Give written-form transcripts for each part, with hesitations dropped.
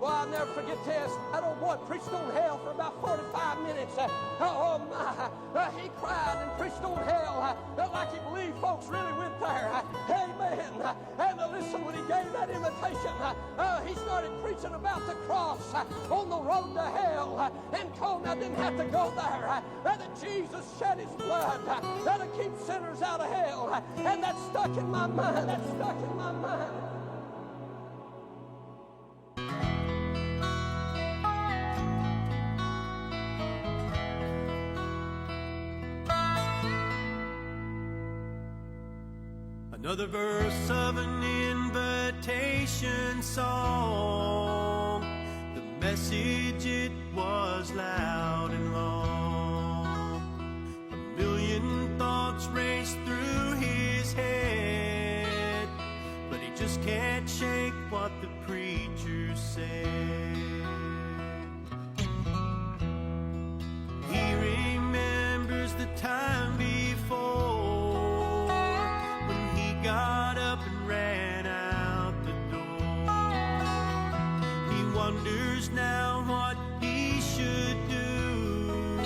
Well, I'll never forget this. That old boy preached on hell for about 45 minutes. Oh my. He cried and preached on hell like he believed folks really went there. Amen. And listen, when he gave that invitation, he started preaching about the cross on the road to hell, and told me I didn't have to go there. That Jesus shed his blood that'll keep sinners out of hell. And that's stuck in my mind. That's stuck in my mind. Another verse of an invitation song. The message, it was loud and long. A million thoughts raced through his head, but he just can't shake what the preacher said. He remembers the time before, got up and ran out the door. He wonders now what he should do.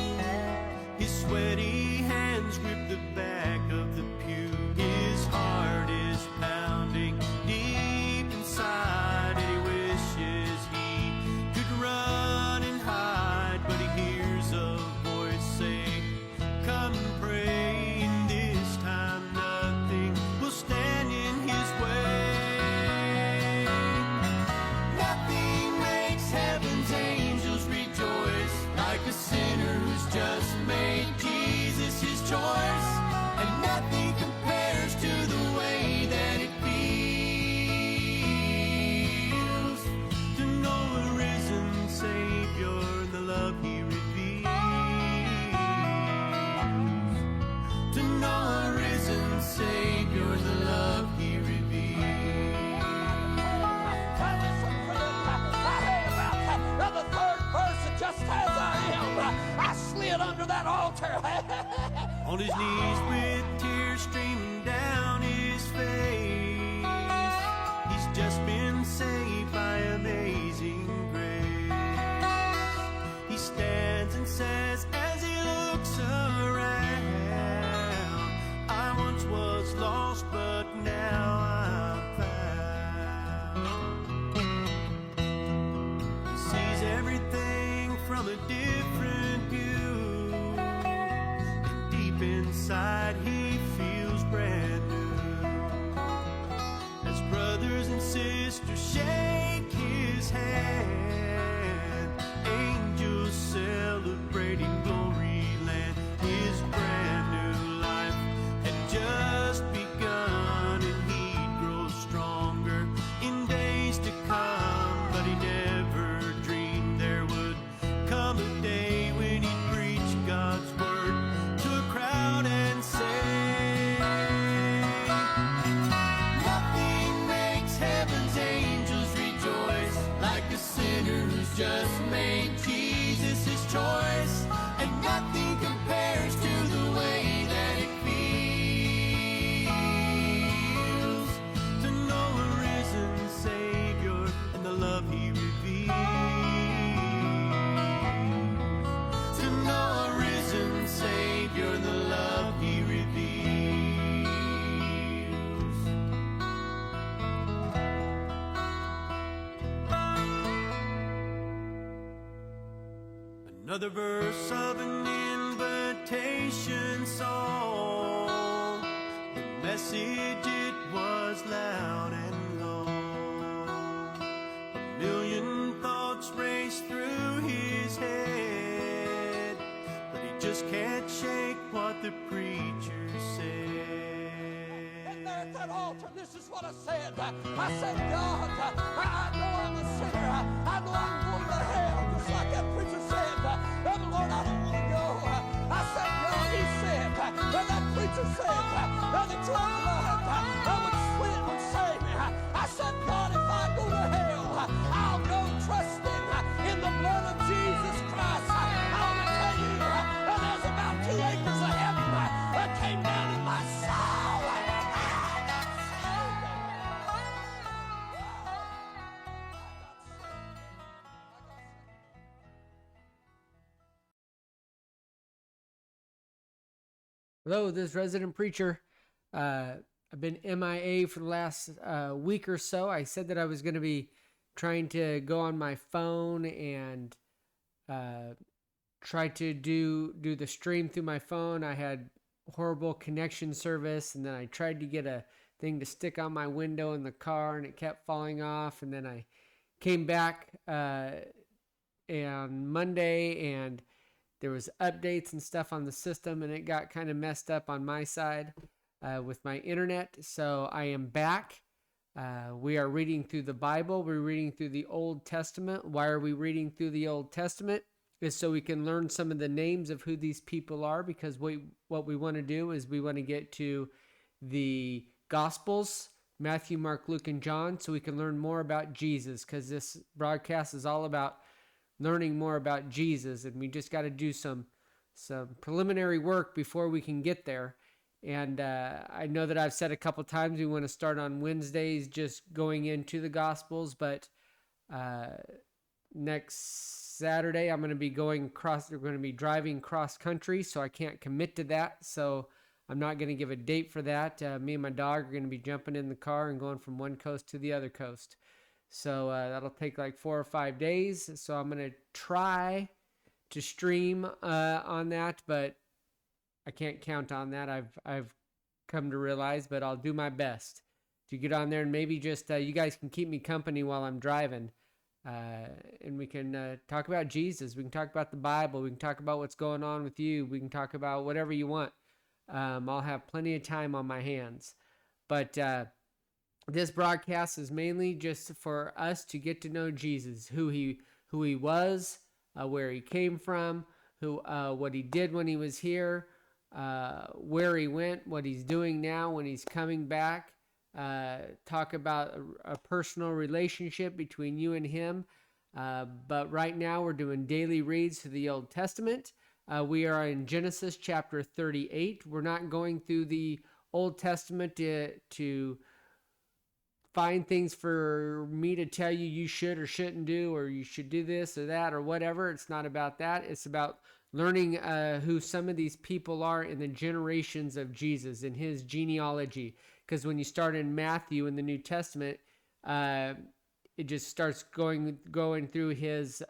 His sweaty hands grip the back of the pew. His heart is pounding deep inside, and he wishes he could run and hide, but he hears a voice say, "Come and pray." And this time nothing will stand in his way. Nothing makes heaven's angels rejoice like a sinner who's just made Jesus his choice. And nothing compares to the way that it feels to know a risen Savior and the love he reveals. To know a risen Savior, the love he reveals. Listen, friend, I heard about the third verse, just as I am, I slid under that altar. On his knees with tears streaming down his face, he's just been saved by amazing grace. He stands and says as he looks around, I once was lost, but now I'm found. He sees everything from a different view, and deep inside he feels brand new. As brothers and sisters shake his hand, angels celebrating glory land. His brand new life had just begun, and he'd grow stronger in days to come. But he never dreamed there would come a day when he'd preach God's word to a crowd and say, nothing makes heaven's angels rejoice like a sinner who's just made Jesus his choice. And nothing compares to the way that it feels to know a risen Savior and the love he reveals. To know a risen Savior and the love he reveals. Another verse of an invitation song. The message, it was loud and long. A million thoughts raced through his head, but he just can't shake what the preacher said. And there at that altar, this is what I said. I said, God, I know I'm a sinner. I know I'm going to hell, just like that preacher said. But Lord, I don't want to go. I said, God, he said, that preacher said, the drug blood would save me. I said, God, if I go to hell, I'll go trusting in the blood of Jesus Christ. I want to tell you, there's about 2 acres of heaven that came down in my soul. Hello, this is Resident Preacher. I've been MIA for the last week or so. I said that I was going to be trying to go on my phone and try to do the stream through my phone. I had horrible connection service, and then I tried to get a thing to stick on my window in the car, and it kept falling off. And then I came back on Monday, and there was updates and stuff on the system, and it got kind of messed up on my side with my internet. So I am back. We are reading through the Bible. We're reading through the Old Testament. Why are we reading through the Old Testament? Is so we can learn some of the names of who these people are, because what we want to do is we want to get to the Gospels, Matthew, Mark, Luke, and John, so we can learn more about Jesus, because this broadcast is all about learning more about Jesus, and we just got to do some preliminary work before we can get there. And I know that I've said a couple times we want to start on Wednesdays just going into the Gospels, but next Saturday I'm going to be we're going to be driving cross country, so I can't commit to that. So I'm not going to give a date for that. Me and my dog are going to be jumping in the car and going from one coast to the other coast. So that'll take like 4 or 5 days. So I'm going to try to stream on that, but I can't count on that. I've come to realize, but I'll do my best to get on there, and maybe just you guys can keep me company while I'm driving, and we can talk about Jesus. We can talk about the Bible. We can talk about what's going on with you. We can talk about whatever you want. I'll have plenty of time on my hands, but this broadcast is mainly just for us to get to know Jesus, who he was, where he came from, what he did when he was here, where he went, what he's doing now when he's coming back. Talk about a personal relationship between you and him. But right now we're doing daily reads to the Old Testament. We are in Genesis chapter 38. We're not going through the Old Testament to find things for me to tell you should or shouldn't do, or you should do this or that or whatever. It's not about that. It's about learning who some of these people are in the generations of Jesus, in his genealogy. Because when you start in Matthew in the New Testament, it just starts going through his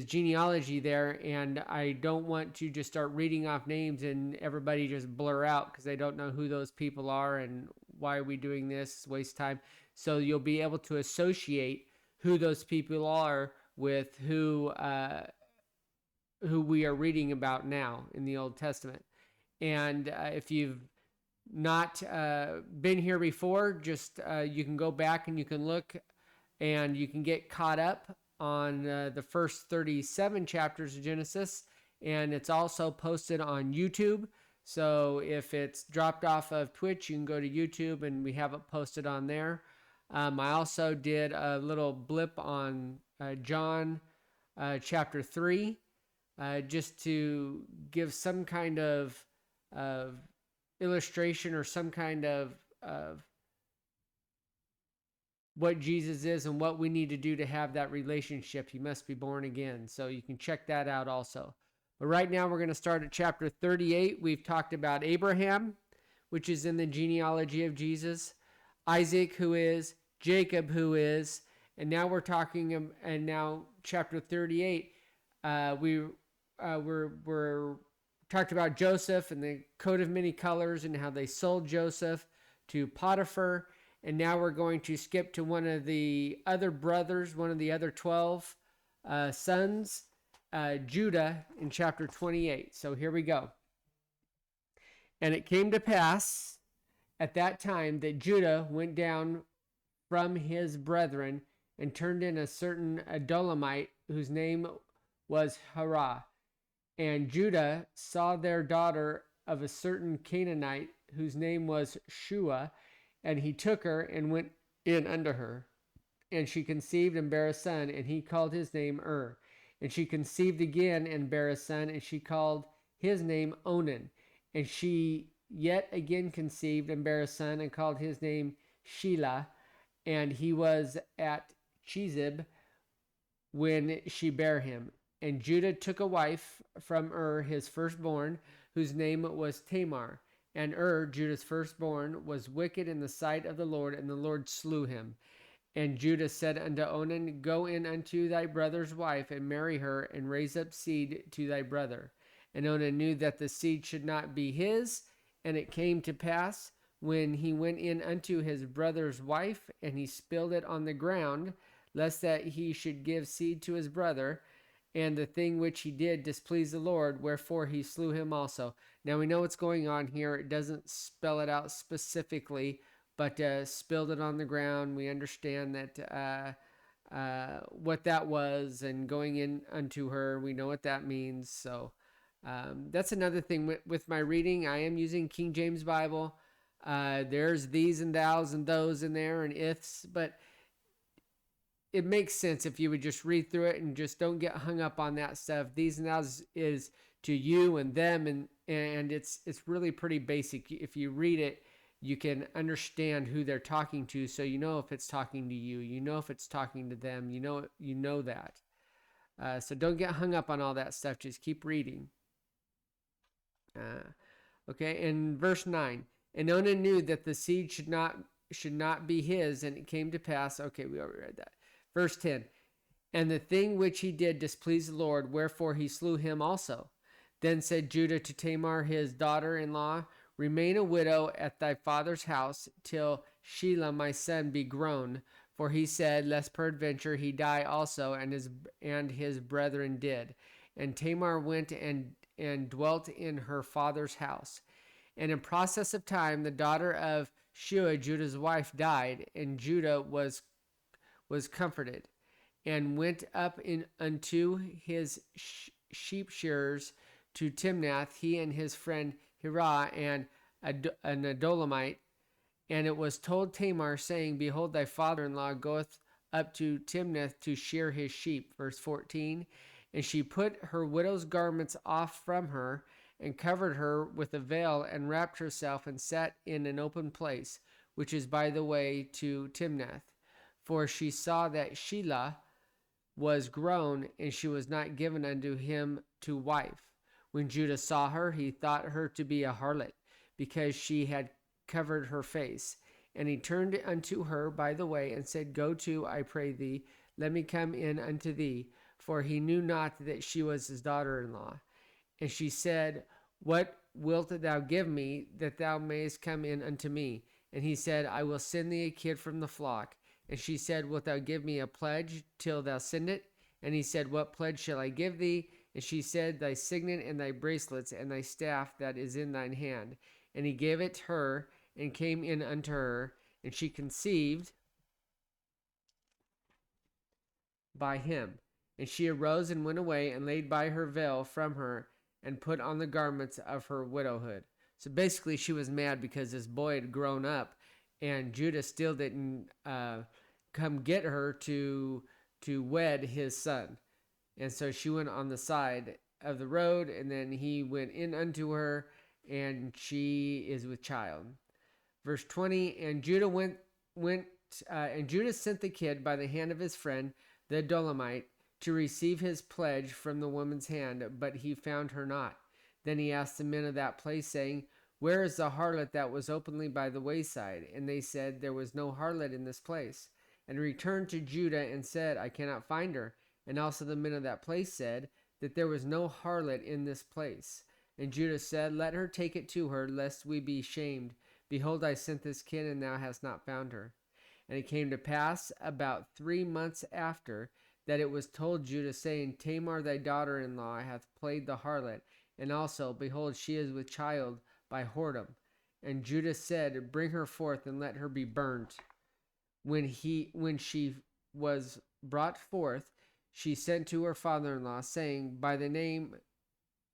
genealogy there, and I don't want to just start reading off names and everybody just blur out because they don't know who those people are and why are we doing this, waste time. So you'll be able to associate who those people are with who we are reading about now in the Old Testament. And if you've not been here before, just you can go back and you can look and you can get caught up on the first 37 chapters of Genesis, and it's also posted on YouTube. So if it's dropped off of Twitch, you can go to YouTube and we have it posted on there. I also did a little blip on John chapter 3, just to give some kind of illustration or some kind of what Jesus is and what we need to do to have that relationship. He must be born again. So you can check that out also. But right now we're going to start at chapter 38. We've talked about Abraham, which is in the genealogy of Jesus, Isaac, who is, Jacob, who is, and now we're talking, and now chapter 38, we're talked about Joseph and the coat of many colors and how they sold Joseph to Potiphar. And now we're going to skip to one of the other brothers, one of the other 12 sons, Judah, in chapter 28. So here we go. And it came to pass at that time that Judah went down from his brethren and turned in a certain Adulamite whose name was Harah. And Judah saw their daughter of a certain Canaanite whose name was Shua, and he took her and went in unto her. And she conceived and bare a son, and he called his name And she conceived again and bare a son, and she called his name Onan. And she yet again conceived and bare a son, and called his name Shelah. And he was at Chezib when she bare him. And Judah took a wife from his firstborn, whose name was Tamar. And Judah's firstborn, was wicked in the sight of the Lord, and the Lord slew him. And Judah said unto Onan, Go in unto thy brother's wife, and marry her, and raise up seed to thy brother. And Onan knew that the seed should not be his. And it came to pass, when he went in unto his brother's wife, and he spilled it on the ground, lest that he should give seed to his brother, and the thing which he did displeased the Lord, wherefore he slew him also. Now we know what's going on here. It doesn't spell it out specifically, but spilled it on the ground. We understand that what that was, and going in unto her, we know what that means. So that's another thing with my reading. I am using King James Bible. There's these and thous and those in there and ifs, but it makes sense if you would just read through it and just don't get hung up on that stuff. These and thous is to you and them, and it's really pretty basic. If you read it, you can understand who they're talking to, so you know if it's talking to you, you know if it's talking to them, you know that. So don't get hung up on all that stuff. Just keep reading. Okay, in verse 9, and Onan knew that the seed should not be his, and it came to pass. Okay, we already read that. Verse 10, and the thing which he did displeased the Lord, wherefore he slew him also. Then said Judah to Tamar his daughter-in-law, Remain a widow at thy father's house till Shelah my son be grown. For he said, Lest peradventure he die also, and his brethren did. And Tamar went and dwelt in her father's house. And in process of time, the daughter of Shua, Judah's wife, died, and Judah was comforted, and went up unto his sheep shearers to Timnath, he and his friend Hirah, and an Adolamite. And it was told Tamar, saying, Behold, thy father-in-law goeth up to Timnath to shear his sheep. Verse 14, and she put her widow's garments off from her, and covered her with a veil, and wrapped herself, and sat in an open place, which is by the way to Timnath. For she saw that Shelah was grown, and she was not given unto him to wife. When Judah saw her, he thought her to be a harlot, because she had covered her face. And he turned unto her by the way, and said, Go to, I pray thee, let me come in unto thee. For he knew not that she was his daughter-in-law. And she said, What wilt thou give me, that thou mayest come in unto me? And he said, I will send thee a kid from the flock. And she said, Wilt thou give me a pledge till thou send it? And he said, What pledge shall I give thee? And she said, Thy signet and thy bracelets and thy staff that is in thine hand. And he gave it her, and came in unto her, and she conceived by him. And she arose and went away, and laid by her veil from her, and put on the garments of her widowhood. So basically she was mad because this boy had grown up, and Judah still didn't come get her to wed his son. And so she went on the side of the road, and then he went in unto her, and she is with child. Verse 20, and Judah and Judah sent the kid by the hand of his friend, the Adolamite, to receive his pledge from the woman's hand, but he found her not. Then he asked the men of that place, saying, Where is the harlot that was openly by the wayside? And they said, There was no harlot in this place. And returned to Judah and said, I cannot find her. And also the men of that place said, that there was no harlot in this place. And Judah said, Let her take it to her, lest we be shamed. Behold, I sent this kid, and thou hast not found her. And it came to pass about 3 months after, that it was told Judah, saying, Tamar thy daughter-in-law hath played the harlot, and also, behold, she is with child by whoredom. And Judah said, Bring her forth, and let her be burnt. When she was brought forth, she sent to her father-in-law, saying, By the name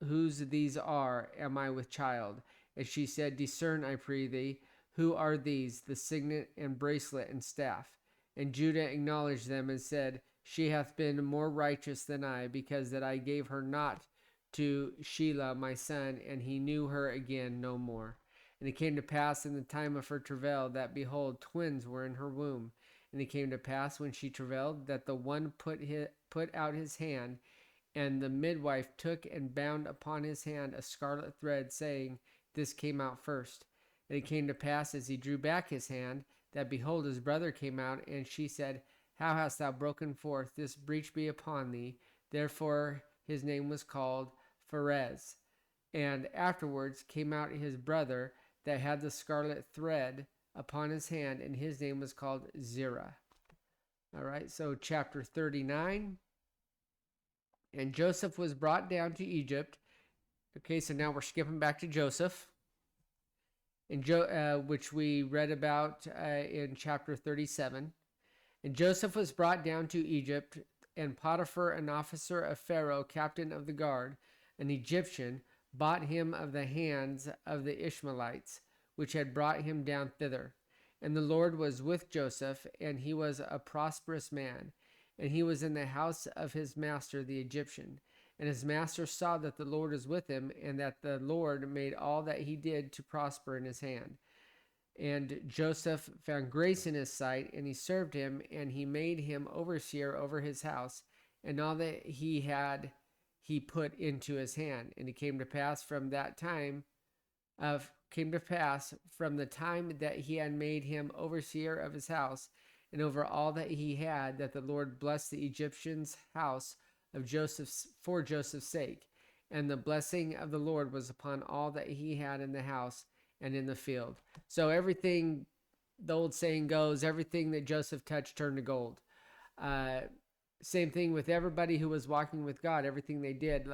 whose these are, am I with child? And she said, Discern, I pray thee, who are these, the signet and bracelet and staff? And Judah acknowledged them, and said, She hath been more righteous than I, because that I gave her not to Shelah my son, and he knew her again no more. And it came to pass in the time of her travail, that, behold, twins were in her womb. And it came to pass, when she travailed, that the one put out his hand, And the midwife took and bound upon his hand a scarlet thread, saying, This came out first. And it came to pass, as he drew back his hand, that behold, his brother came out, and she said, How hast thou broken forth? This breach be upon thee. Therefore his name was called Pharez. And afterwards came out his brother that had the scarlet thread upon his hand, and his name was called Zerah. All right, so chapter 39. And Joseph was brought down to Egypt. Okay, so now we're skipping back to Joseph, which we read about in chapter 37. And Joseph was brought down to Egypt, and Potiphar, an officer of Pharaoh, captain of the guard, an Egyptian, bought him of the hands of the Ishmaelites, which had brought him down thither. And the Lord was with Joseph, and he was a prosperous man. And he was in the house of his master the Egyptian. And his master saw that the Lord was with him, and that the Lord made all that he did to prosper in his hand. And Joseph found grace in his sight, and he served him, and he made him overseer over his house, and all that he had he put into his hand. And it came to pass from the time that he had made him overseer of his house, and over all that he had, that the Lord blessed the Egyptian's house of Joseph's for Joseph's sake. And the blessing of the Lord was upon all that he had in the house and in the field. So everything, the old saying goes, everything that Joseph touched turned to gold. Same thing with everybody who was walking with God. Everything they did,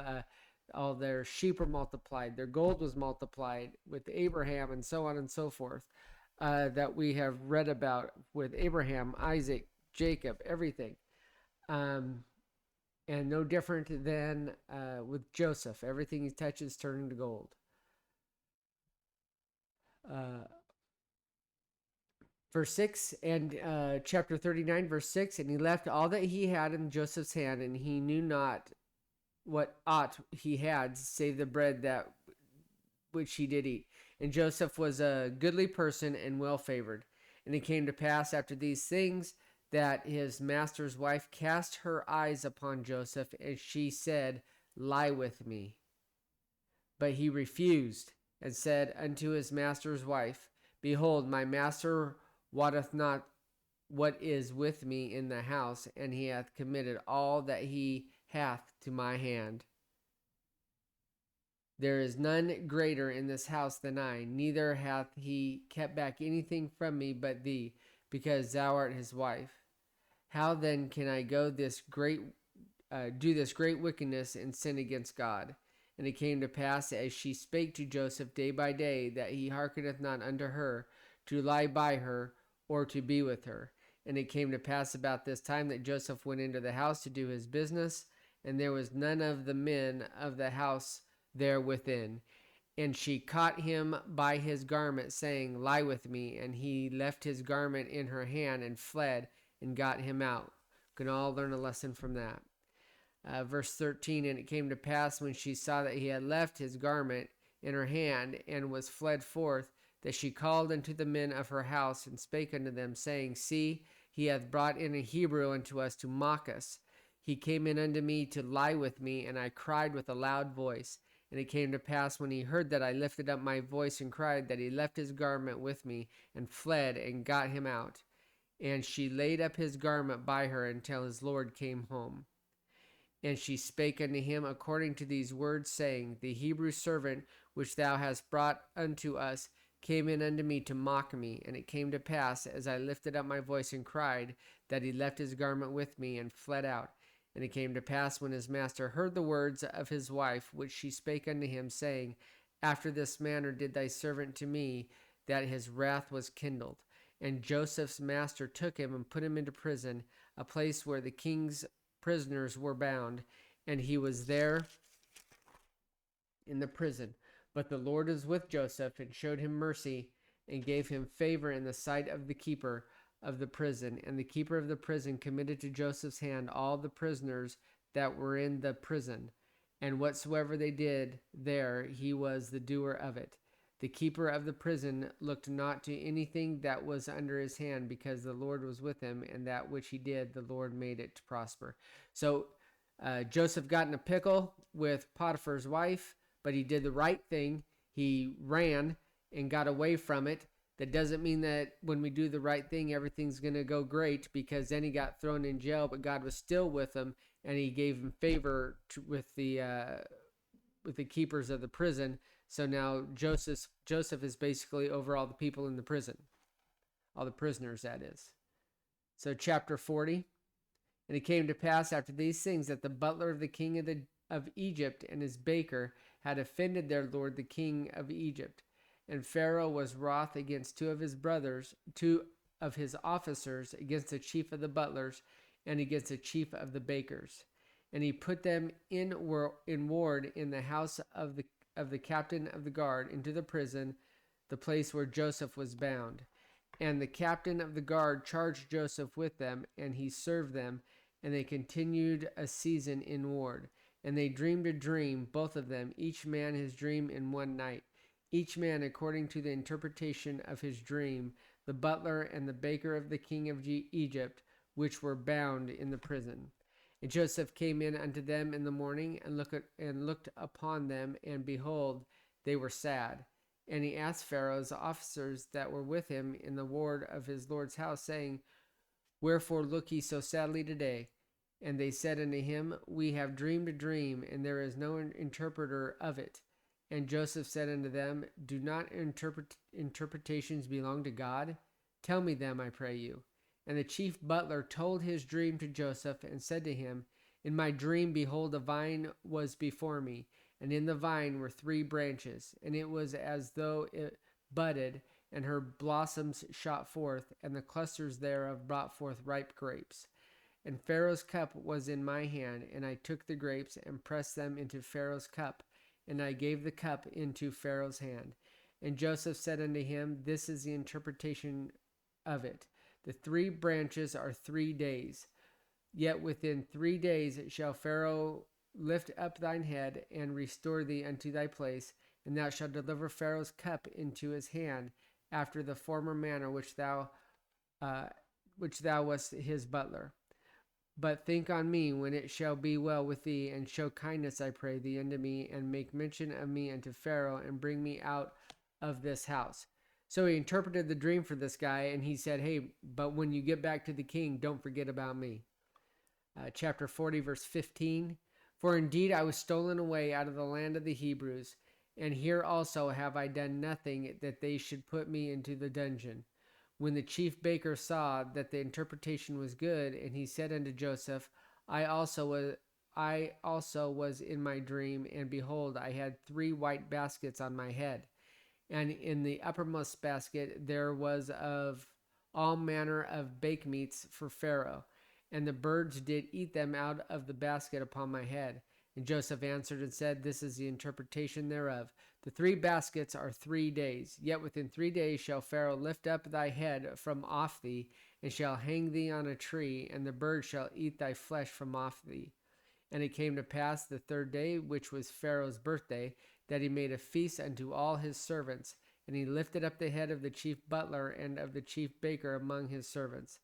all their sheep were multiplied, their gold was multiplied with Abraham, and so on and so forth. That we have read about with Abraham, Isaac, Jacob, everything. And no different than with Joseph. Everything he touches turning to gold. Verse 6, and chapter 39, verse 6, and he left all that he had in Joseph's hand, and he knew not what aught he had, save the bread that which he did eat. And Joseph was a goodly person and well favored. And it came to pass after these things that his master's wife cast her eyes upon Joseph, and she said, Lie with me. But he refused, and said unto his master's wife, Behold, my master wotteth not what is with me in the house, and he hath committed all that he hath to my hand. There is none greater in this house than I, neither hath he kept back anything from me but thee, because thou art his wife. How then can I do this great wickedness and sin against God? And it came to pass, as she spake to Joseph day by day, that he hearkeneth not unto her, to lie by her, or to be with her. And it came to pass about this time that Joseph went into the house to do his business, and there was none of the men of the house there within. And she caught him by his garment, saying, Lie with me. And he left his garment in her hand and fled and got him out. We can all learn a lesson from that. Verse 13, and it came to pass when she saw that he had left his garment in her hand and was fled forth, that she called unto the men of her house and spake unto them, saying, See, he hath brought in a Hebrew unto us to mock us. He came in unto me to lie with me, and I cried with a loud voice. And it came to pass when he heard that I lifted up my voice and cried, that he left his garment with me and fled and got him out. And she laid up his garment by her until his Lord came home. And she spake unto him according to these words, saying, The Hebrew servant which thou hast brought unto us came in unto me to mock me. And it came to pass, as I lifted up my voice and cried, that he left his garment with me and fled out. And it came to pass when his master heard the words of his wife, which she spake unto him, saying, After this manner did thy servant to me, that his wrath was kindled. And Joseph's master took him and put him into prison, a place where the king's prisoners were bound, and he was there in the prison. But the Lord was with Joseph, and showed him mercy, and gave him favor in the sight of the keeper of the prison. And the keeper of the prison committed to Joseph's hand all the prisoners that were in the prison, and whatsoever they did there, he was the doer of it. The keeper of the prison looked not to anything that was under his hand, because the Lord was with him, and that which he did, the Lord made it to prosper. So Joseph got in a pickle with Potiphar's wife, but he did the right thing. He ran and got away from it. That doesn't mean that when we do the right thing, everything's going to go great, because then he got thrown in jail, but God was still with him, and he gave him favor with the keepers of the prison. So now Joseph is basically over all the people in the prison, all the prisoners, that is. So chapter 40. And it came to pass after these things that the butler of the king of Egypt and his baker had offended their lord the king of Egypt. And Pharaoh was wroth against two of his officers, against the chief of the butlers, and against the chief of the bakers. And he put them in ward in the house of the captain of the guard, into the prison, the place where Joseph was bound. And the captain of the guard charged Joseph with them, and he served them, and they continued a season in ward. And they dreamed a dream, both of them, each man his dream in one night, each man according to the interpretation of his dream, the butler and the baker of the king of Egypt, which were bound in the prison. And Joseph came in unto them in the morning, and looked upon them, and behold, they were sad. And he asked Pharaoh's officers that were with him in the ward of his lord's house, saying, Wherefore look ye so sadly today? And they said unto him, We have dreamed a dream, and there is no interpreter of it. And Joseph said unto them, Do not interpretations belong to God? Tell me them, I pray you. And the chief butler told his dream to Joseph, and said to him, In my dream, behold, a vine was before me, and in the vine were 3 branches, and it was as though it budded, and her blossoms shot forth, and the clusters thereof brought forth ripe grapes. And Pharaoh's cup was in my hand, and I took the grapes, and pressed them into Pharaoh's cup, and I gave the cup into Pharaoh's hand. And Joseph said unto him, This is the interpretation of it. The 3 branches are 3 days. Yet within 3 days shall Pharaoh lift up thine head, and restore thee unto thy place, and thou shalt deliver Pharaoh's cup into his hand, after the former manner which thou wast his butler. But think on me when it shall be well with thee, and show kindness, I pray thee, unto me, and make mention of me unto Pharaoh, and bring me out of this house. So he interpreted the dream for this guy, and he said, Hey, but when you get back to the king, don't forget about me. Chapter 40, verse 15. For indeed I was stolen away out of the land of the Hebrews, and here also have I done nothing that they should put me into the dungeon. When the chief baker saw that the interpretation was good, and he said unto Joseph, I also was in my dream, and behold, I had 3 white baskets on my head. And in the uppermost basket there was of all manner of bake meats for Pharaoh, and the birds did eat them out of the basket upon my head. And Joseph answered and said, This is the interpretation thereof. The 3 baskets are 3 days. Yet within 3 days shall Pharaoh lift up thy head from off thee, and shall hang thee on a tree, and the birds shall eat thy flesh from off thee. And it came to pass the 3rd day, which was Pharaoh's birthday, that he made a feast unto all his servants. And he lifted up the head of the chief butler and of the chief baker among his servants.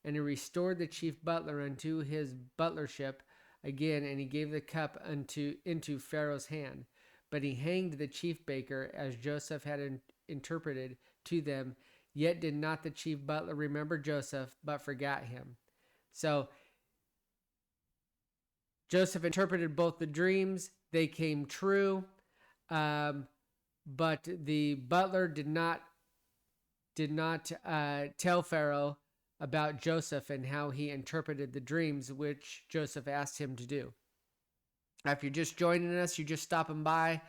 And he restored the chief butler unto his butlership again, and he gave the cup into Pharaoh's hand. But he hanged the chief baker, as Joseph had interpreted to them. Yet did not the chief butler remember Joseph, but forgot him. So Joseph interpreted both the dreams. They came true. But the butler did not tell Pharaoh about Joseph and how he interpreted the dreams, which Joseph asked him to do. If you're just joining us, you're just stopping by,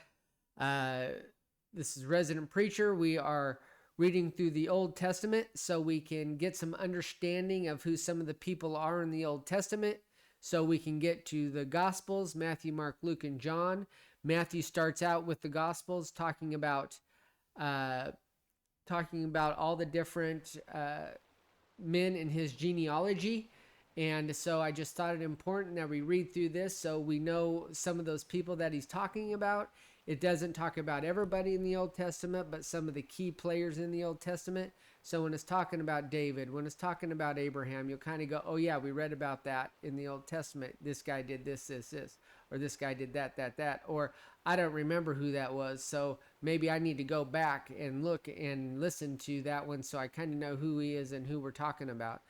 this is Resident Preacher. We are reading through the Old Testament so we can get some understanding of who some of the people are in the Old Testament, so we can get to the Gospels, Matthew, Mark, Luke, and John. Matthew starts out with the Gospels talking about all the different men in his genealogy. And so I just thought it important that we read through this so we know some of those people that he's talking about. It doesn't talk about everybody in the Old Testament, but some of the key players in the Old Testament. So when it's talking about David, when it's talking about Abraham, you'll kind of go, oh yeah, we read about that in the Old Testament. This guy did this, or this guy did that, or I don't remember who that was. So maybe I need to go back and look and listen to that one so I kind of know who he is and who we're talking about.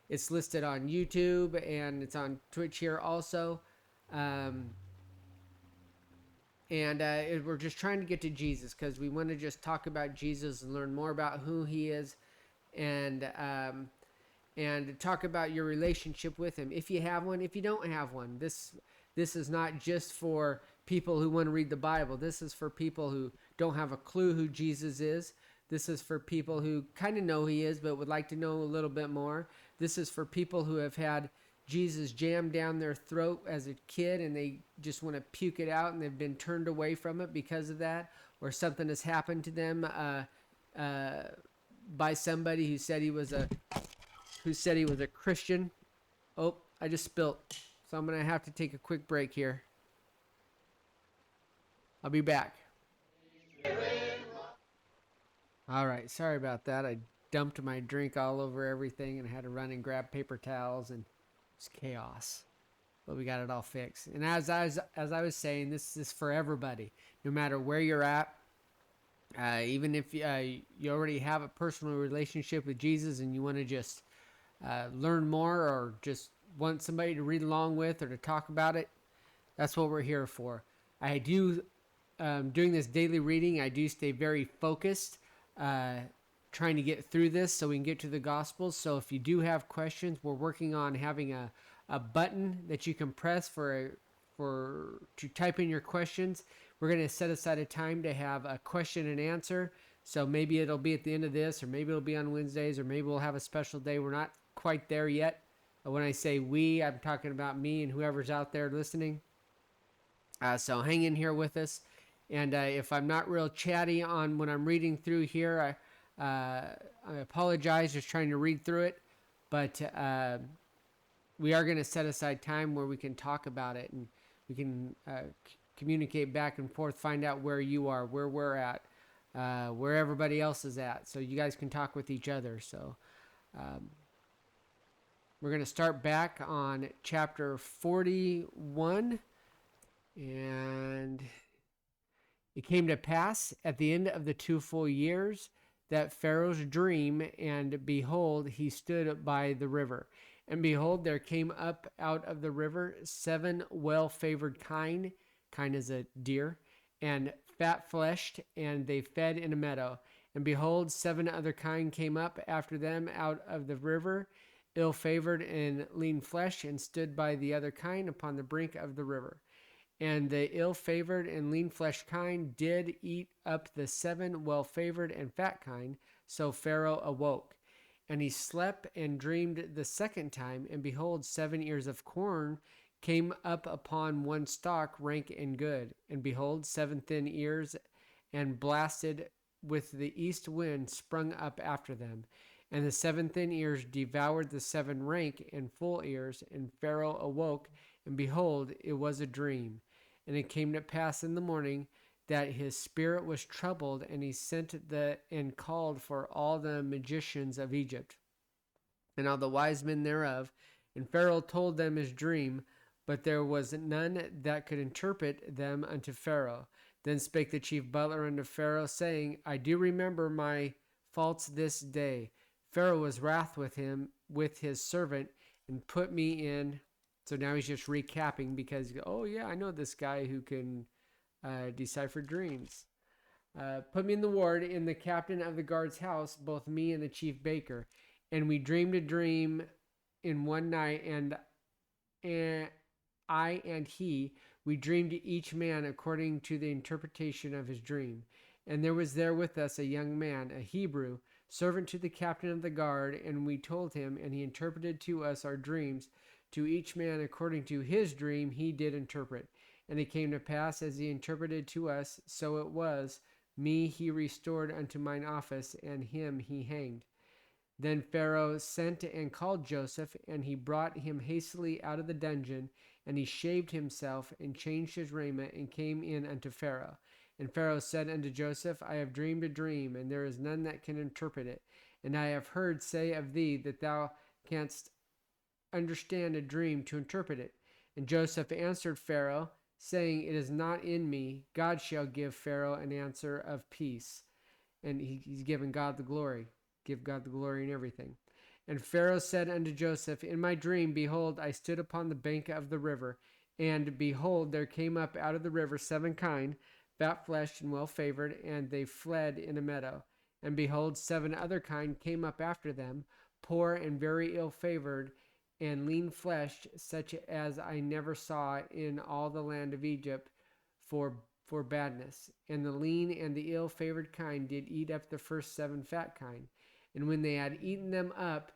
It's listed on YouTube and it's on Twitch here also. We're just trying to get to Jesus because we want to just talk about Jesus and learn more about who he is, and talk about your relationship with him. If you have one, if you don't have one, this is not just for people who want to read the Bible. This is for people who don't have a clue who Jesus is. This is for people who kind of know who he is but would like to know a little bit more. This is for people who have had Jesus jammed down their throat as a kid and they just want to puke it out and they've been turned away from it because of that, or something has happened to them by somebody who said he was a Christian. Oh, I just spilt. So I'm going to have to take a quick break here. I'll be back. All right, sorry about that. I dumped my drink all over everything and had to run and grab paper towels, and it's chaos. But we got it all fixed. And as I was saying, this is for everybody, no matter where you're at. Even if you already have a personal relationship with Jesus and you want to just learn more, or just want somebody to read along with or to talk about it, that's what we're here for. I do, doing this daily reading, I do stay very focused, trying to get through this so we can get to the Gospels. So if you do have questions, we're working on having a button that you can press to type in your questions. We're going to set aside a time to have a question and answer. So maybe it'll be at the end of this, or maybe it'll be on Wednesdays, or maybe we'll have a special day. We're not quite there yet. When I say we, I'm talking about me and whoever's out there listening. So hang in here with us. And if I'm not real chatty on when I'm reading through here, I apologize, just trying to read through it. But we are going to set aside time where we can talk about it, and we can communicate back and forth, find out where you are, where we're at, where everybody else is at, so you guys can talk with each other. So we're going to start back on chapter 41. And it came to pass at the end of the 2 full years that Pharaoh's dream, and behold, he stood by the river. And behold, there came up out of the river 7 well-favored kine as a deer, and fat-fleshed, and they fed in a meadow. And behold, 7 other kine came up after them out of the river, ill-favored and lean flesh, and stood by the other kine upon the brink of the river. And the ill-favored and lean-fleshed kine did eat up the 7 well-favored and fat kine. So Pharaoh awoke, and he slept and dreamed the second time. And behold, 7 ears of corn came up upon one stalk, rank and good. And behold, 7 thin ears, and blasted with the east wind, sprung up after them. And the 7 thin ears devoured the 7 rank and full ears. And Pharaoh awoke, and behold, it was a dream. And it came to pass in the morning that his spirit was troubled, and he sent and called for all the magicians of Egypt, and all the wise men thereof. And Pharaoh told them his dream, but there was none that could interpret them unto Pharaoh. Then spake the chief butler unto Pharaoh, saying, I do remember my faults this day. Pharaoh was wrath with him, with his servant, and put me in. So now he's just recapping because, oh yeah, I know this guy who can decipher dreams. Put me in the ward in the captain of the guard's house, both me and the chief baker. And we dreamed a dream in one night, and I and he, we dreamed each man according to the interpretation of his dream. And there was there with us a young man, a Hebrew, servant to the captain of the guard, and we told him, and he interpreted to us our dreams. To each man according to his dream he did interpret. And it came to pass, as he interpreted to us, so it was. Me he restored unto mine office, and him he hanged. Then Pharaoh sent and called Joseph, and he brought him hastily out of the dungeon, and he shaved himself, and changed his raiment, and came in unto Pharaoh. And Pharaoh said unto Joseph, I have dreamed a dream, and there is none that can interpret it. And I have heard say of thee that thou canst understand a dream to interpret it. And Joseph answered Pharaoh, saying, It is not in me. God shall give Pharaoh an answer of peace. And he's given God the glory. Give God the glory in everything. And Pharaoh said unto Joseph, In my dream, behold, I stood upon the bank of the river, and behold, there came up out of the river 7 kine, fat-fleshed and well-favored, and they fled in a meadow. And behold, 7 other kine came up after them, poor and very ill-favored, and lean-fleshed, such as I never saw in all the land of Egypt for badness. And the lean and the ill-favored kine did eat up the first 7 fat kine. And when they had eaten them up,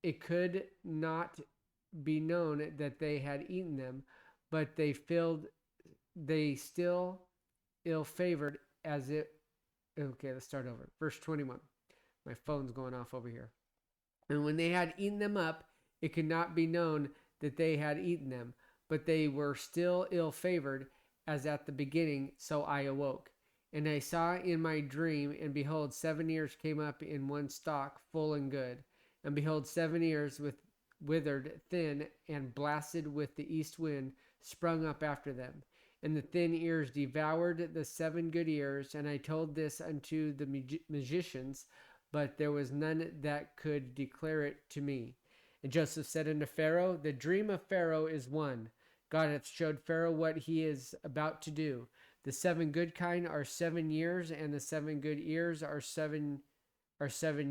it could not be known that they had eaten them, but they still ill-favored as it. Okay, let's start over. Verse 21. My phone's going off over here. And when they had eaten them up, it could not be known that they had eaten them, but they were still ill-favored as at the beginning. So I awoke. And I saw in my dream, and behold, 7 ears came up in one stalk, full and good. And behold, 7 ears with withered, thin, and blasted with the east wind, sprung up after them. And the thin ears devoured the 7 good ears. And I told this unto the magicians, but there was none that could declare it to me. And Joseph said unto Pharaoh, The dream of Pharaoh is one. God hath showed Pharaoh what he is about to do. The 7 good kine are 7 years, and the 7 good ears are 7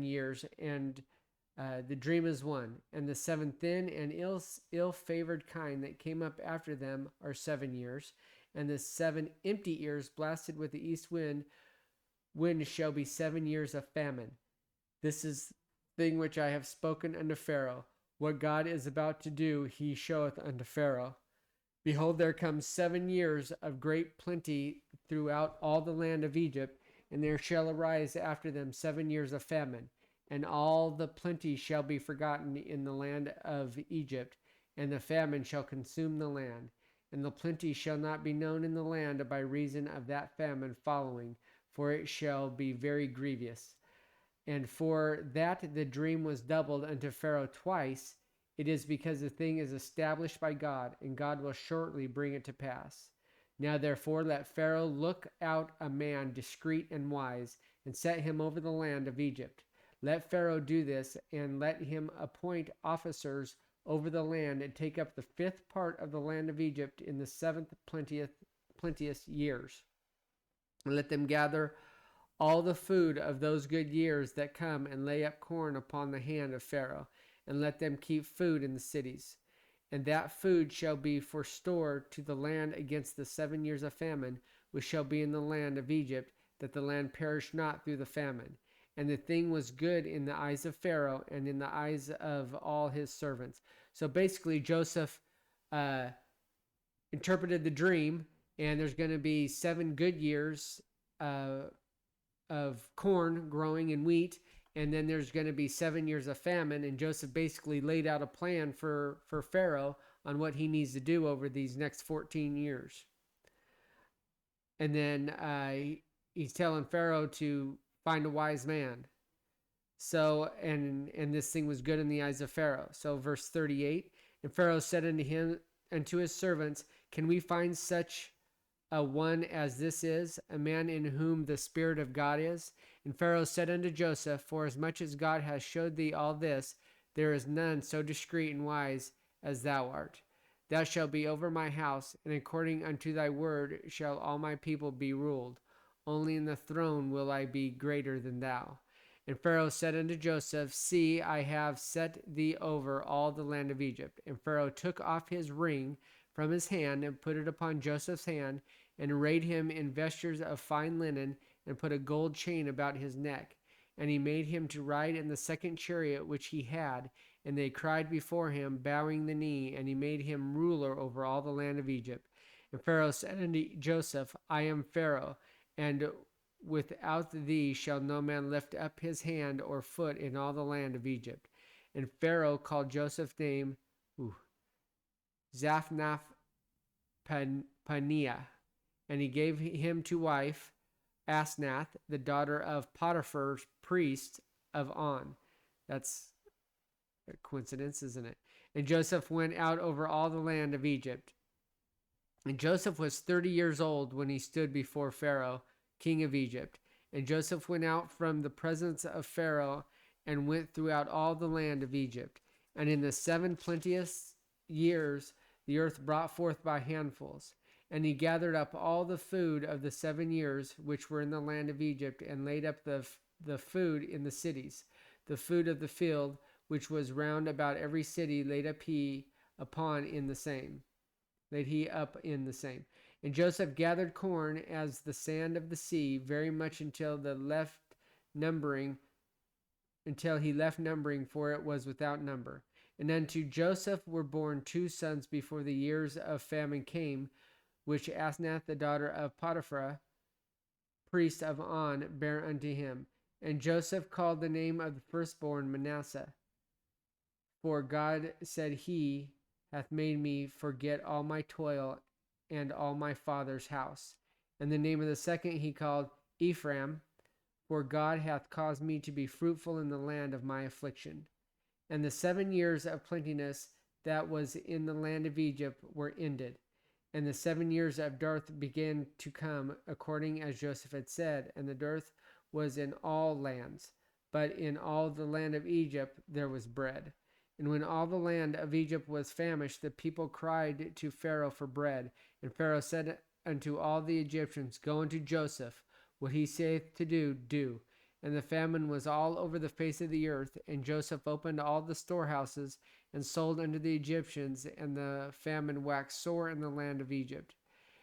years, and the dream is one. And the 7 thin and ill-favored kine that came up after them are 7 years, and the 7 empty ears blasted with the east wind shall be 7 years of famine. This is the thing which I have spoken unto Pharaoh. What God is about to do, he showeth unto Pharaoh. Behold, there come 7 years of great plenty throughout all the land of Egypt, and there shall arise after them 7 years of famine, and all the plenty shall be forgotten in the land of Egypt, and the famine shall consume the land, and the plenty shall not be known in the land by reason of that famine following, for it shall be very grievous. And for that the dream was doubled unto Pharaoh twice, it is because the thing is established by God, and God will shortly bring it to pass. Now therefore let Pharaoh look out a man discreet and wise, and set him over the land of Egypt. Let Pharaoh do this, and let him appoint officers over the land, and take up the 5th part of the land of Egypt in the 7th plenteous years. And let them gather all the food of those good years that come, and lay up corn upon the hand of Pharaoh, and let them keep food in the cities. And that food shall be for store to the land against the 7 years of famine, which shall be in the land of Egypt, that the land perish not through the famine. And the thing was good in the eyes of Pharaoh, and in the eyes of all his servants. So basically, Joseph interpreted the dream, and there's going to be 7 good years of corn growing and wheat, and then there's going to be 7 years of famine. And Joseph basically laid out a plan for Pharaoh on what he needs to do over these next 14 years. And then he's telling Pharaoh to find a wise man. So, and this thing was good in the eyes of Pharaoh. So verse 38, and Pharaoh said unto him, unto his servants, Can we find such a one as this is, a man in whom the Spirit of God is? And Pharaoh said unto Joseph, Forasmuch as God has showed thee all this, there is none so discreet and wise as thou art. Thou shalt be over my house, and according unto thy word shall all my people be ruled. Only in the throne will I be greater than thou. And Pharaoh said unto Joseph, See, I have set thee over all the land of Egypt. And Pharaoh took off his ring from his hand, and put it upon Joseph's hand, and arrayed him in vestures of fine linen, and put a gold chain about his neck. And he made him to ride in the 2nd chariot which he had, and they cried before him, bowing the knee, and he made him ruler over all the land of Egypt. And Pharaoh said unto Joseph, I am Pharaoh, and without thee shall no man lift up his hand or foot in all the land of Egypt. And Pharaoh called Joseph's name Zaphnath-Paneah, And he gave him to wife Asnath, the daughter of Potiphar, priest of On. That's a coincidence, isn't it? And Joseph went out over all the land of Egypt. And Joseph was 30 years old when he stood before Pharaoh, king of Egypt. And Joseph went out from the presence of Pharaoh and went throughout all the land of Egypt. And in the 7 plenteous years, the earth brought forth by handfuls. And he gathered up all the food of the 7 years which were in the land of Egypt, and laid up the food in the cities. The food of the field, which was round about every city, laid he up in the same. And Joseph gathered corn as the sand of the sea, very much until he left numbering, for it was without number. And unto Joseph were born 2 sons before the years of famine came, which Asnath, the daughter of Potiphar, priest of On, bare unto him. And Joseph called the name of the firstborn Manasseh. For God, said he, hath made me forget all my toil and all my father's house. And the name of the second he called Ephraim, for God hath caused me to be fruitful in the land of my affliction. And the 7 years of plenteousness that was in the land of Egypt were ended. And the 7 years of dearth began to come, according as Joseph had said, and the dearth was in all lands. But in all the land of Egypt there was bread. And when all the land of Egypt was famished, the people cried to Pharaoh for bread. And Pharaoh said unto all the Egyptians, Go unto Joseph, what he saith to do, do. And the famine was all over the face of the earth, and Joseph opened all the storehouses, and sold unto the Egyptians, and the famine waxed sore in the land of Egypt.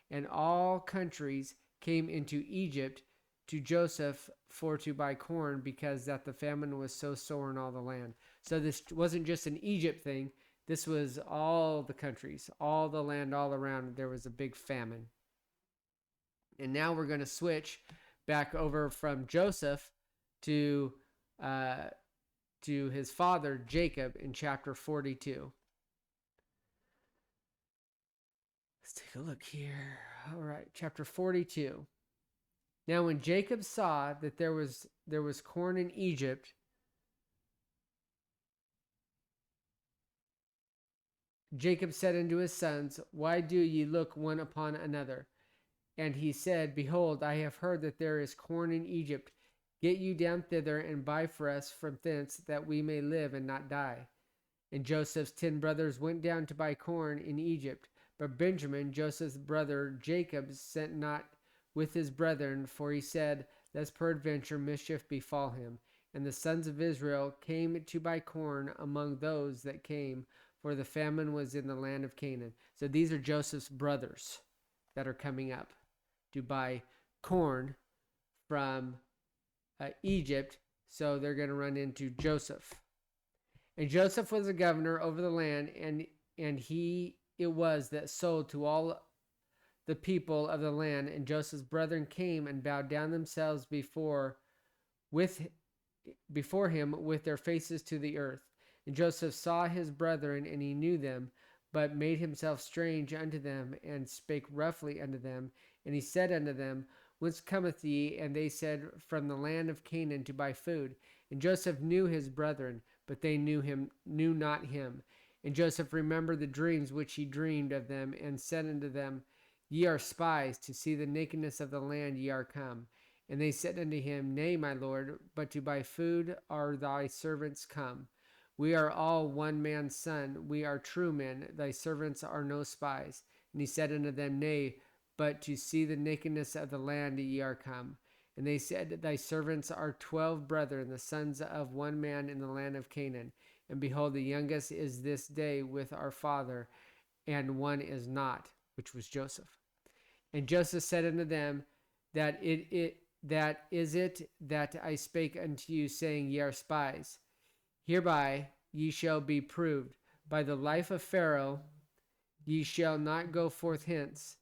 And all countries came into Egypt to Joseph for to buy corn, because that the famine was so sore in all the land. So this wasn't just an Egypt thing. This was all the countries, all the land, all around. There was a big famine. And now we're going to switch back over from Joseph to his father Jacob in chapter 42. Let's take a look here. All right, chapter 42. Now when Jacob saw that there was corn in Egypt, Jacob said unto his sons, Why do ye look one upon another? And he said, Behold, I have heard that there is corn in Egypt. Get you down thither, and buy for us from thence, that we may live and not die. And Joseph's 10 brothers went down to buy corn in Egypt. But Benjamin, Joseph's brother Jacob, sent not with his brethren, for he said, Lest peradventure mischief befall him. And the sons of Israel came to buy corn among those that came, for the famine was in the land of Canaan. So these are Joseph's brothers that are coming up to buy corn from Egypt. So they're going to run into Joseph. And Joseph was a governor over the land, and he it was that sold to all the people of the land. And Joseph's brethren came and bowed down themselves before him with their faces to the earth. And Joseph saw his brethren, and he knew them, but made himself strange unto them, and spake roughly unto them. And he said unto them, Whence cometh ye? And they said, From the land of Canaan, to buy food. And Joseph knew his brethren, but they knew not him. And Joseph remembered the dreams which he dreamed of them, and said unto them, Ye are spies, to see the nakedness of the land ye are come. And they said unto him, Nay, my lord, but to buy food are thy servants come. We are all one man's son. We are true men. Thy servants are no spies. And he said unto them, Nay, but to see the nakedness of the land ye are come. And they said, Thy servants are 12 brethren, the sons of one man in the land of Canaan. And behold, the youngest is this day with our father, and one is not, which was Joseph. And Joseph said unto them, That is it that I spake unto you, saying, Ye are spies. Hereby ye shall be proved. By the life of Pharaoh ye shall not go forth hence,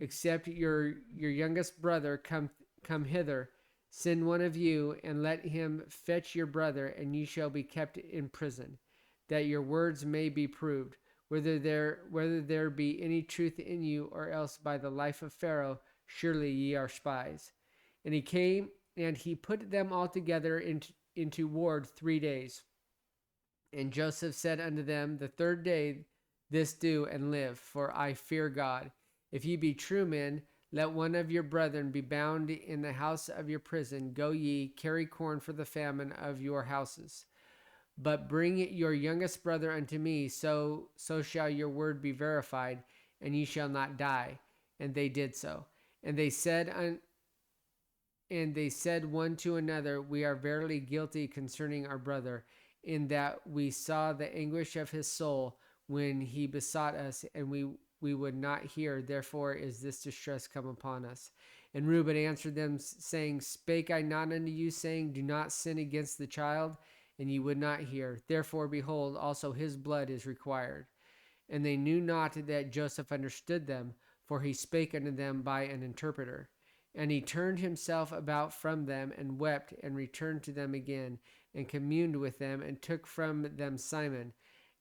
except your youngest brother come hither. Send one of you, and let him fetch your brother, and ye shall be kept in prison, that your words may be proved, whether there be any truth in you, or else by the life of Pharaoh, surely ye are spies. And he came, and he put them all together into ward 3 days. And Joseph said unto them, the third day this do, and live, for I fear God. If ye be true men, let one of your brethren be bound in the house of your prison. Go ye, carry corn for the famine of your houses. But bring your youngest brother unto me, so shall your word be verified, and ye shall not die. And they did so. And they said one to another, we are verily guilty concerning our brother, in that we saw the anguish of his soul when he besought us, and we would not hear. Therefore is this distress come upon us. And Reuben answered them, saying, spake I not unto you, saying, do not sin against the child? And ye would not hear. Therefore, behold, also his blood is required. And they knew not that Joseph understood them, for he spake unto them by an interpreter. And he turned himself about from them, and wept, and returned to them again, and communed with them, and took from them Simon,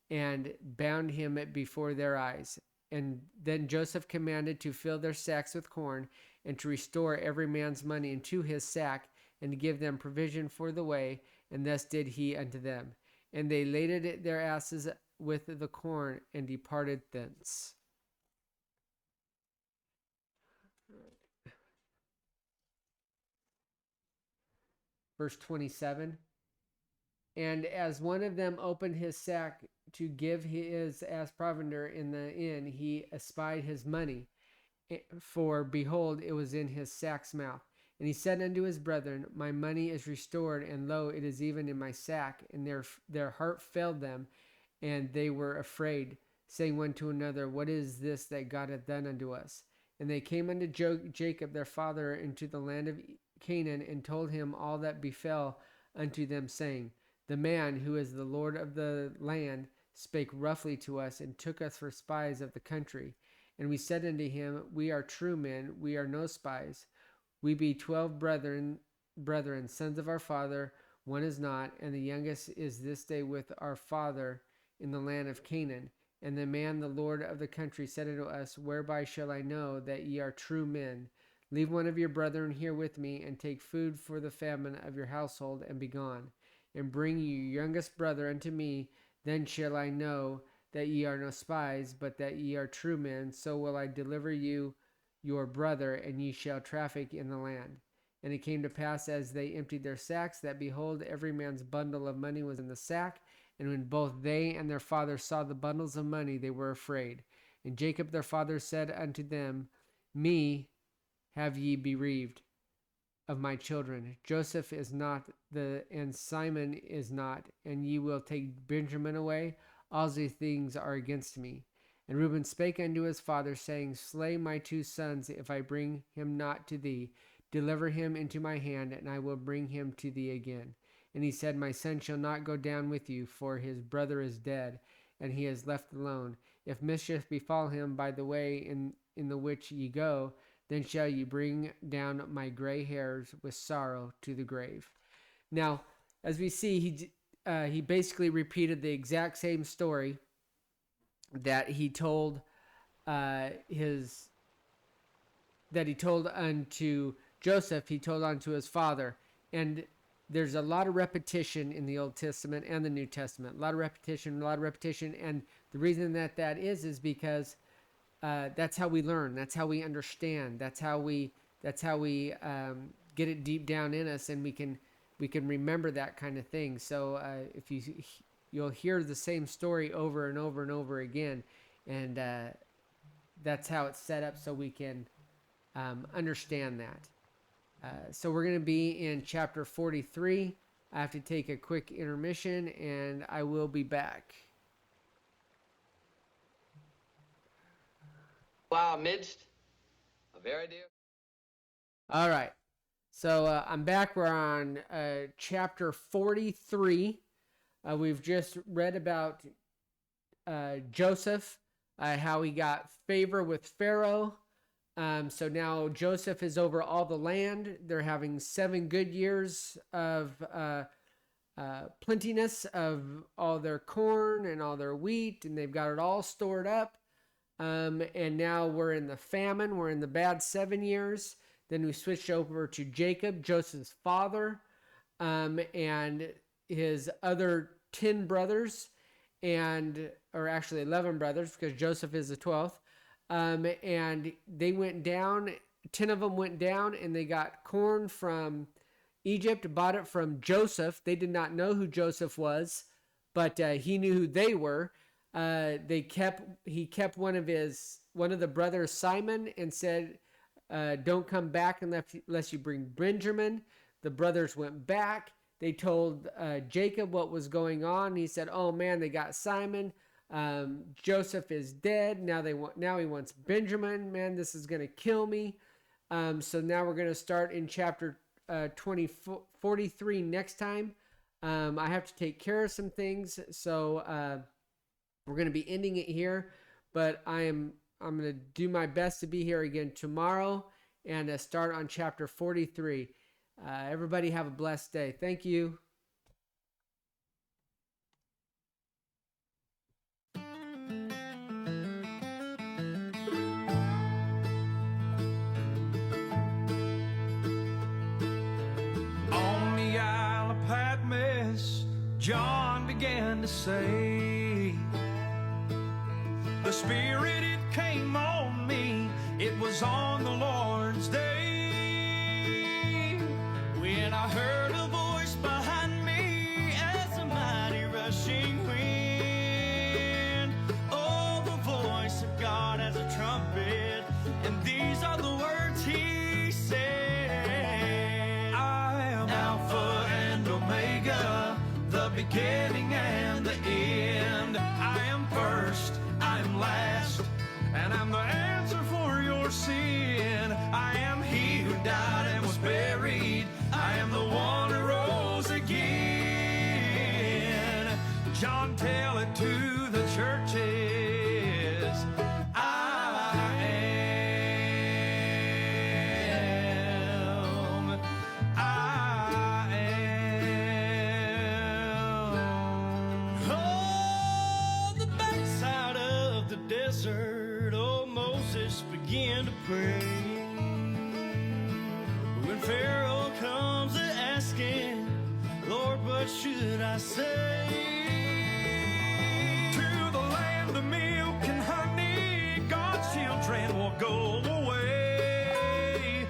and bound him before their eyes. And then Joseph commanded to fill their sacks with corn, and to restore every man's money into his sack, and to give them provision for the way. And thus did he unto them. And they laded their asses with the corn, and departed thence. Verse 27. And as one of them opened his sack to give his as provender in the inn, he espied his money, for behold, it was in his sack's mouth. And he said unto his brethren, my money is restored, and lo, it is even in my sack. And their heart failed them, and they were afraid, saying one to another, what is this that God hath done unto us? And they came unto Jacob their father into the land of Canaan, and told him all that befell unto them, saying, the man who is the Lord of the land spake roughly to us, and took us for spies of the country. And we said unto him, we are true men, we are no spies. We be 12 brethren, sons of our father, one is not, and the youngest is this day with our father in the land of Canaan. And the man, the Lord of the country, said unto us, whereby shall I know that ye are true men? Leave one of your brethren here with me, and take food for the famine of your household, and be gone. And bring your youngest brother unto me, then shall I know that ye are no spies, but that ye are true men. So will I deliver you your brother, and ye shall traffic in the land. And it came to pass, as they emptied their sacks, that behold, every man's bundle of money was in the sack. And when both they and their father saw the bundles of money, they were afraid. And Jacob their father said unto them, me have ye bereaved of my children. Joseph is not, and Simon is not, and ye will take Benjamin away. All these things are against me. And Reuben spake unto his father, saying, slay my 2 sons, if I bring him not to thee. Deliver him into my hand, and I will bring him to thee again. And he said, my son shall not go down with you, for his brother is dead, and he is left alone. If mischief befall him by the way in the which ye go, then shall ye bring down my gray hairs with sorrow to the grave. Now, as we see, he basically repeated the exact same story that he told unto Joseph. He told unto his father. And there's a lot of repetition in the Old Testament and the New Testament. A lot of repetition. And the reason that is because that's how we learn. That's how we understand. That's how we get it deep down in us, and we can remember that kind of thing. So if you'll hear the same story over and over and over again, and that's how it's set up, so we can understand that. So we're going to be in chapter 43. I have to take a quick intermission, and I will be back. Wow, amidst a very dear. All right. So I'm back. We're on chapter 43. We've just read about Joseph, how he got favor with Pharaoh. So now Joseph is over all the land. They're having 7 good years of plentiness of all their corn and all their wheat, and they've got it all stored up. And now we're in the famine. We're in the bad 7 years. Then we switched over to Jacob, Joseph's father, and his other 10 brothers, or actually 11 brothers, because Joseph is the 12th. And they went down, 10 of them went down, and they got corn from Egypt, bought it from Joseph. They did not know who Joseph was, but he knew who they were. He kept one of the brothers, Simon, and said, don't come back unless you bring Benjamin. The brothers went back. They told Jacob what was going on. He said, oh man, they got Simon. Joseph is dead. Now he wants Benjamin. Man, this is going to kill me. So now we're going to start in chapter 43 next time. I have to take care of some things. So, we're going to be ending it here, but I'm going to do my best to be here again tomorrow and start on chapter 43. Everybody have a blessed day. Thank you. On the Isle of Patmos, John began to say, the Spirit, it came on me, it was on the Lord's day, when I heard a voice behind me as a mighty rushing wind. Oh, the voice of God as a trumpet, and these are the words he said, I am Alpha and Omega, the beginning and the end. I am first, I'm last, and I'm the answer for your sin. I am he who died and was buried. I am the one who rose again. John, tell it to the churches. I am. Oh, the backside of the desert, oh, Moses began to pray. When Pharoh comes asking, Lord, what should I say? To the land of milk and honey, God's children will go away.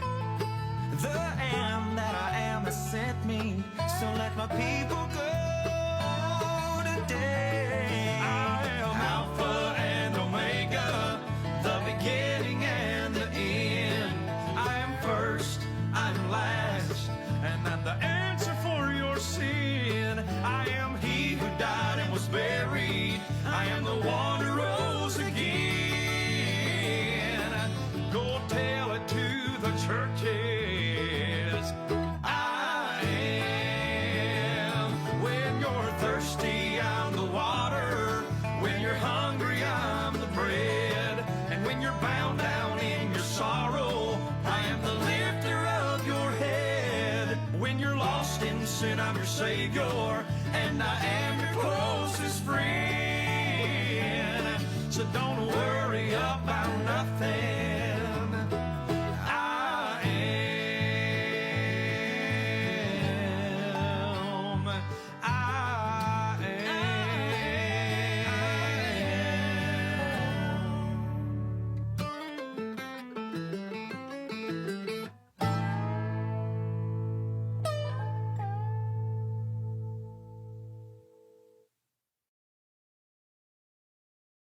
The am that I am has sent me, so let my people go today. I am Alpha and Omega, the beginning and the end. I am first, I'm last, and I'm the answer for your sin. I am he who died and was buried. I am the one who rose again. Go tell it to the churches. I am. When you're thirsty, I'm the water. When you're hungry, I'm the bread. And when you're bound down in your sorrow, I am the lifter of your head. When you're lost in sin, I'm your Savior, and I am your closest friend. So don't